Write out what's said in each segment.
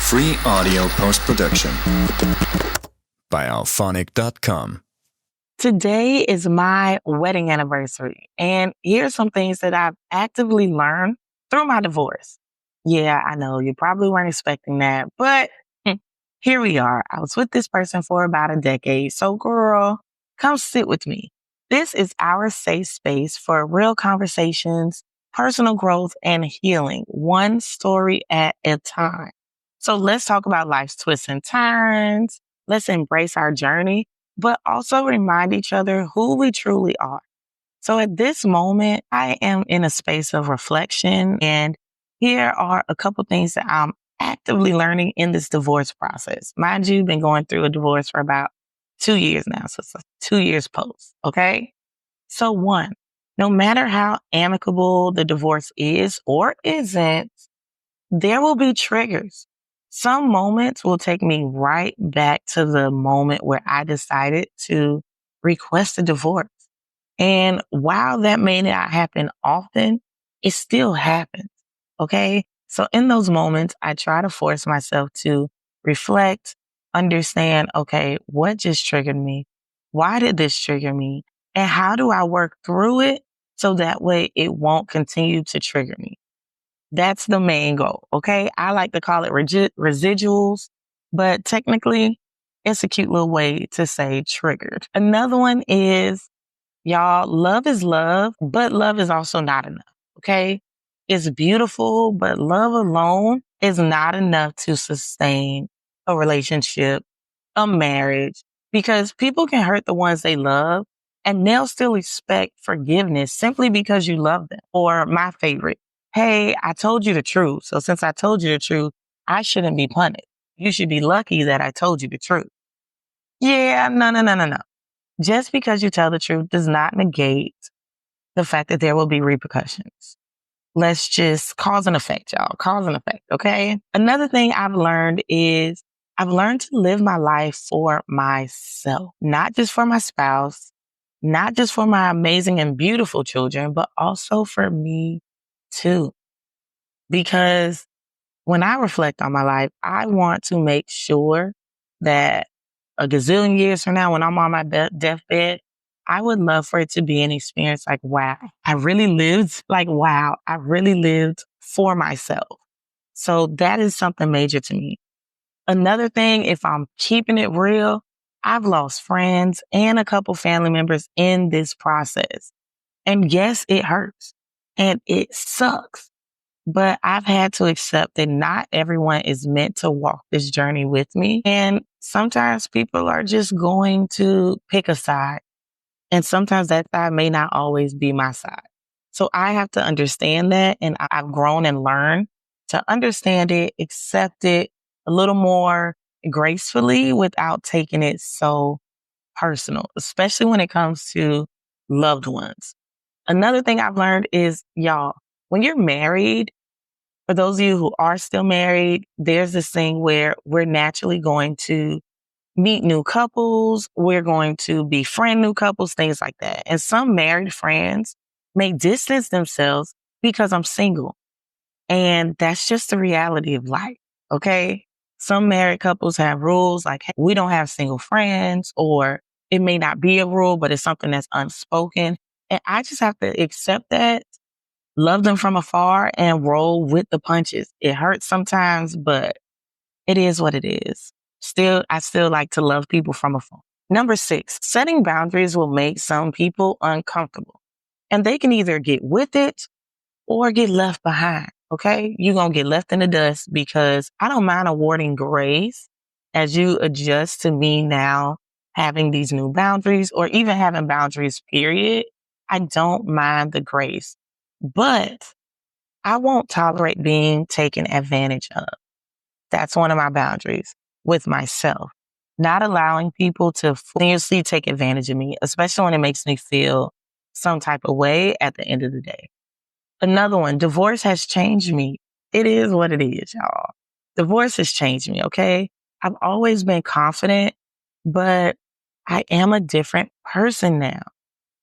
Free audio post-production by alphonic.com. Today is my wedding anniversary, and here's some things that I've actively learned through my divorce. Yeah, I know you probably weren't expecting that, but here we are. I was with this person for about a decade, so girl, come sit with me. This is our safe space for real conversations, personal growth, and healing, one story at a time. So let's talk about life's twists and turns. Let's embrace our journey, but also remind each other who we truly are. So at this moment, I am in a space of reflection, and here are a couple things that I'm actively learning in this divorce process. Mind you, been going through a divorce for about 2 years now. So it's 2 years post. Okay. So one, no matter how amicable the divorce is or isn't, there will be triggers. Some moments will take me right back to the moment where I decided to request a divorce. And while that may not happen often, it still happens. Okay. So in those moments, I try to force myself to reflect, understand, okay, what just triggered me? Why did this trigger me? And how do I work through it so that way it won't continue to trigger me? That's the main goal. Okay. I like to call it residuals, but technically it's a cute little way to say triggered. Another one is, y'all, love is love, but love is also not enough. Okay. It's beautiful, but love alone is not enough to sustain a relationship, a marriage, because people can hurt the ones they love and they'll still expect forgiveness simply because you love them. Or my favorite, hey, I told you the truth. So since I told you the truth, I shouldn't be punished. You should be lucky that I told you the truth. Yeah, no. Just because you tell the truth does not negate the fact that there will be repercussions. Let's just cause and effect, y'all. Cause and effect, okay? Another thing I've learned is I've learned to live my life for myself, not just for my spouse, not just for my amazing and beautiful children, but also for me too. Because when I reflect on my life, I want to make sure that a gazillion years from now, when I'm on my deathbed, I would love for it to be an experience like, wow, I really lived, I really lived for myself. So that is something major to me. Another thing, if I'm keeping it real, I've lost friends and a couple family members in this process. And yes, it hurts and it sucks. But I've had to accept that not everyone is meant to walk this journey with me. And sometimes people are just going to pick a side. And sometimes that side may not always be my side. So I have to understand that. And I've grown and learned to understand it, accept it a little more gracefully without taking it so personal, especially when it comes to loved ones. Another thing I've learned is, y'all, when you're married, for those of you who are still married, there's this thing where we're naturally going to meet new couples. We're going to befriend new couples, things like that. And some married friends may distance themselves because I'm single. And that's just the reality of life. Okay. Some married couples have rules like, hey, we don't have single friends, or it may not be a rule, but it's something that's unspoken. And I just have to accept that, love them from afar, and roll with the punches. It hurts sometimes, but it is what it is. I still like to love people from afar. Number 6, setting boundaries will make some people uncomfortable, and they can either get with it or get left behind. Okay. You're going to get left in the dust, because I don't mind awarding grace as you adjust to me now having these new boundaries, or even having boundaries, period. I don't mind the grace. But I won't tolerate being taken advantage of. That's one of my boundaries with myself. Not allowing people to continuously take advantage of me, especially when it makes me feel some type of way at the end of the day. Another one, divorce has changed me. It is what it is, y'all. Divorce has changed me, okay? I've always been confident, but I am a different person now.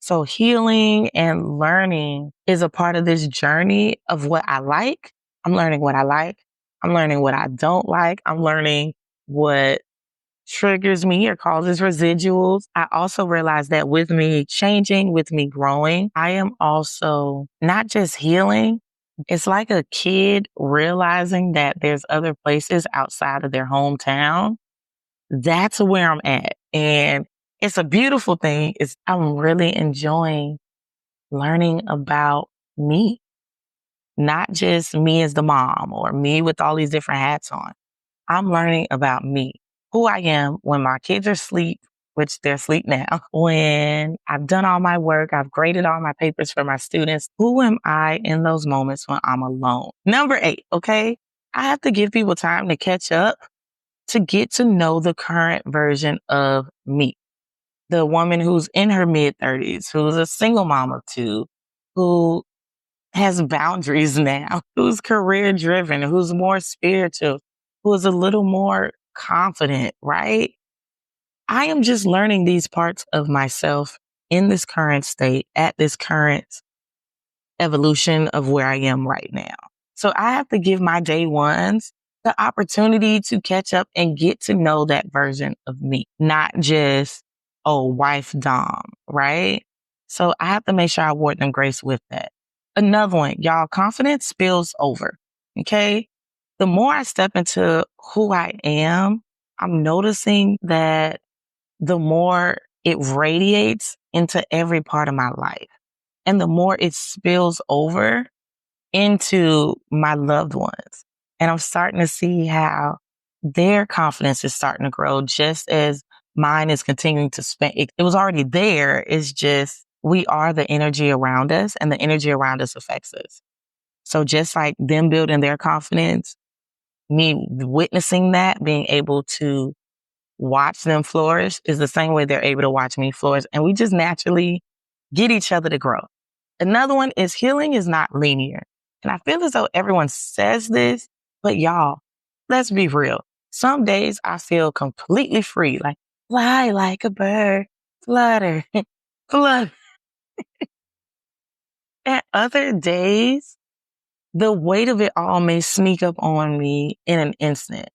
So healing and learning is a part of this journey of what I like. I'm learning what I like. I'm learning what I don't like. I'm learning what triggers me or causes residuals. I also realize that with me changing, with me growing, I am also not just healing. It's like a kid realizing that there's other places outside of their hometown. That's where I'm at. And it's a beautiful thing. I'm really enjoying learning about me, not just me as the mom or me with all these different hats on. I'm learning about me, who I am when my kids are asleep, which they're asleep now, when I've done all my work, I've graded all my papers for my students. Who am I in those moments when I'm alone? Number 8, okay? I have to give people time to catch up to get to know the current version of me. The woman who's in her mid 30s, who's a single mom of 2, who has boundaries now, who's career driven, who's more spiritual, who's a little more confident, right? I am just learning these parts of myself in this current state, at this current evolution of where I am right now. So I have to give my day ones the opportunity to catch up and get to know that version of me, not just, oh, wife Dom, right? So I have to make sure I award them grace with that. Another one, y'all, confidence spills over. Okay. The more I step into who I am, I'm noticing that the more it radiates into every part of my life and the more it spills over into my loved ones. And I'm starting to see how their confidence is starting to grow just as mine is continuing to spend. It was already there. It's just we are the energy around us and the energy around us affects us. So just like them building their confidence, me witnessing that, being able to watch them flourish is the same way they're able to watch me flourish. And we just naturally get each other to grow. Another one is healing is not linear. And I feel as though everyone says this, but y'all, let's be real. Some days I feel completely free, like fly like a bird, flutter, flutter. And other days, the weight of it all may sneak up on me in an instant.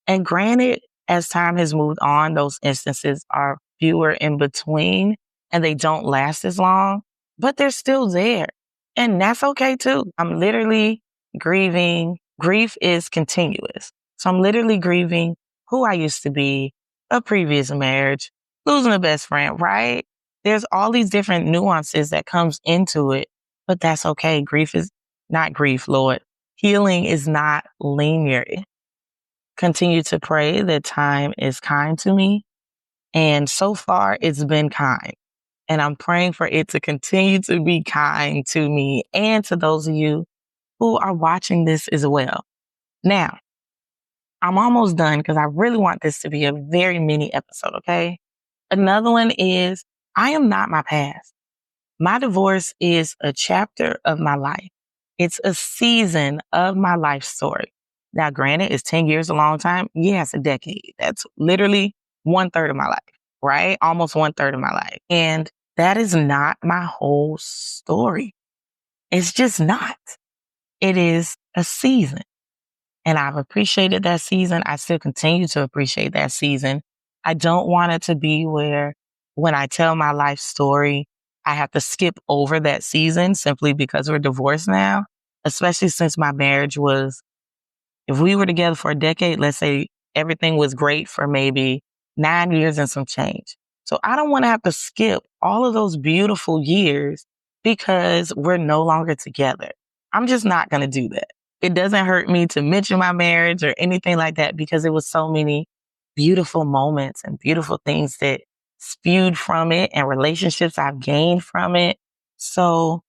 And granted, as time has moved on, those instances are fewer in between and they don't last as long, but they're still there. And that's okay too. I'm literally grieving. Grief is continuous. So I'm literally grieving who I used to be, a previous marriage, losing a best friend, right? There's all these different nuances that comes into it, but that's okay. Grief is not grief, Lord. Healing is not linear. Continue to pray that time is kind to me. And so far, it's been kind. And I'm praying for it to continue to be kind to me and to those of you who are watching this as well. Now, I'm almost done because I really want this to be a very mini episode, okay? Another one is I am not my past. My divorce is a chapter of my life. It's a season of my life story. Now, granted, is 10 years a long time? Yes, a decade. That's literally 1/3 of my life, right? Almost 1/3 of my life. And that is not my whole story. It's just not. It is a season. And I've appreciated that season. I still continue to appreciate that season. I don't want it to be where when I tell my life story, I have to skip over that season simply because we're divorced now, especially since my marriage was, if we were together for a decade, let's say everything was great for maybe 9 years and some change. So I don't want to have to skip all of those beautiful years because we're no longer together. I'm just not going to do that. It doesn't hurt me to mention my marriage or anything like that because it was so many beautiful moments and beautiful things that spewed from it and relationships I've gained from it. So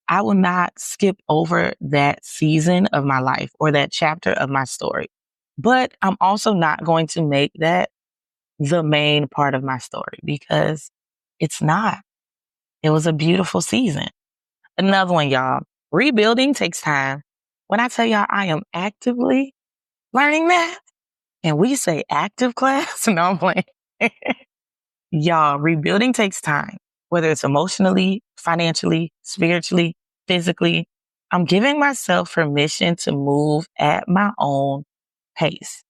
I will not skip over that season of my life or that chapter of my story. But I'm also not going to make that the main part of my story because it's not. It was a beautiful season. Another one, y'all. Rebuilding takes time. When I tell y'all I am actively learning math, and we say active class, no, I'm playing. Y'all, rebuilding takes time, whether it's emotionally, financially, spiritually, physically. I'm giving myself permission to move at my own pace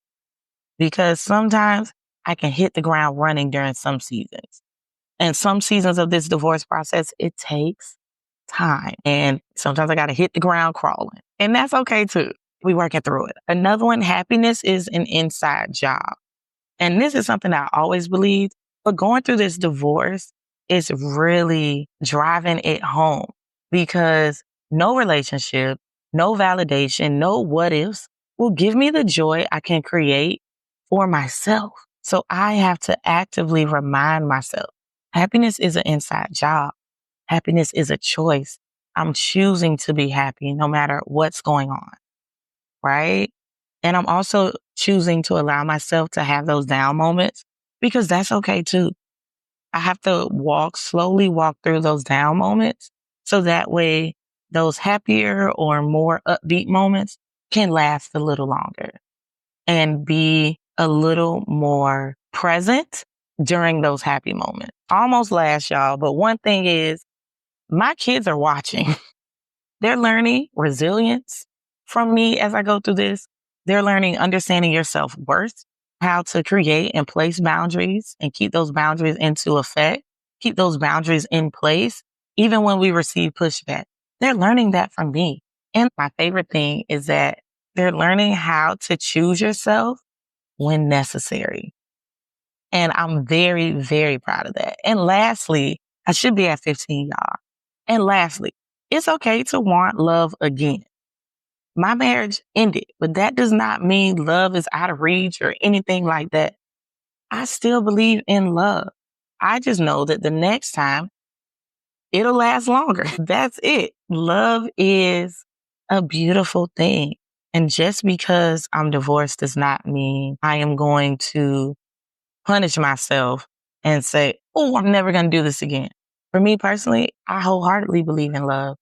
because sometimes I can hit the ground running during some seasons. And some seasons of this divorce process, it takes time. And sometimes I got to hit the ground crawling. And that's okay too. We working through it. Another one, happiness is an inside job. And this is something I always believed, but going through this divorce is really driving it home because no relationship, no validation, no what ifs will give me the joy I can create for myself. So I have to actively remind myself happiness is an inside job. Happiness is a choice. I'm choosing to be happy no matter what's going on, right? And I'm also choosing to allow myself to have those down moments because that's okay too. I have to slowly walk through those down moments so that way those happier or more upbeat moments can last a little longer and be a little more present during those happy moments. Almost last, y'all. But one thing is my kids are watching. They're learning resilience from me as I go through this. They're learning understanding your self-worth, how to create and place boundaries and keep those boundaries into effect, keep those boundaries in place, even when we receive pushback. They're learning that from me. And my favorite thing is that they're learning how to choose yourself when necessary. And I'm very, very proud of that. And lastly, I should be at 15, y'all. And lastly, it's okay to want love again. My marriage ended, but that does not mean love is out of reach or anything like that. I still believe in love. I just know that the next time it'll last longer. That's it. Love is a beautiful thing. And just because I'm divorced does not mean I am going to punish myself and say, oh, I'm never going to do this again. For me personally, I wholeheartedly believe in love.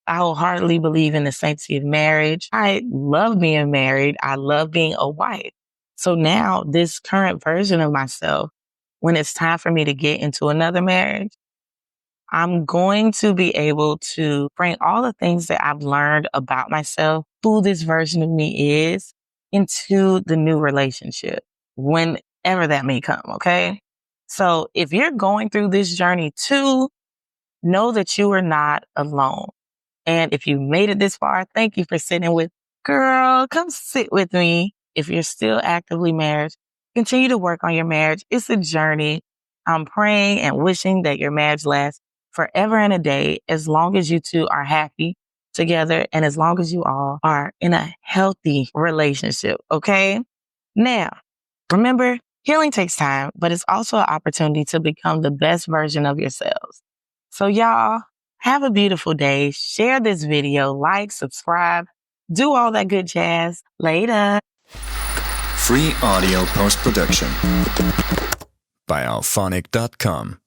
I wholeheartedly believe in the sanctity of marriage. I love being married. I love being a wife. So now this current version of myself, when it's time for me to get into another marriage, I'm going to be able to bring all the things that I've learned about myself, who this version of me is, into the new relationship, whenever that may come. Okay. So if you're going through this journey too, know that you are not alone. And if you made it this far, thank you for sitting with, girl, come sit with me. If you're still actively married, continue to work on your marriage. It's a journey. I'm praying and wishing that your marriage lasts forever and a day, as long as you two are happy together and as long as you all are in a healthy relationship. Okay. Now, remember, healing takes time, but it's also an opportunity to become the best version of yourselves. So y'all, have a beautiful day. Share this video, like, subscribe, do all that good jazz. Later. Free audio post-production by alphonic.com.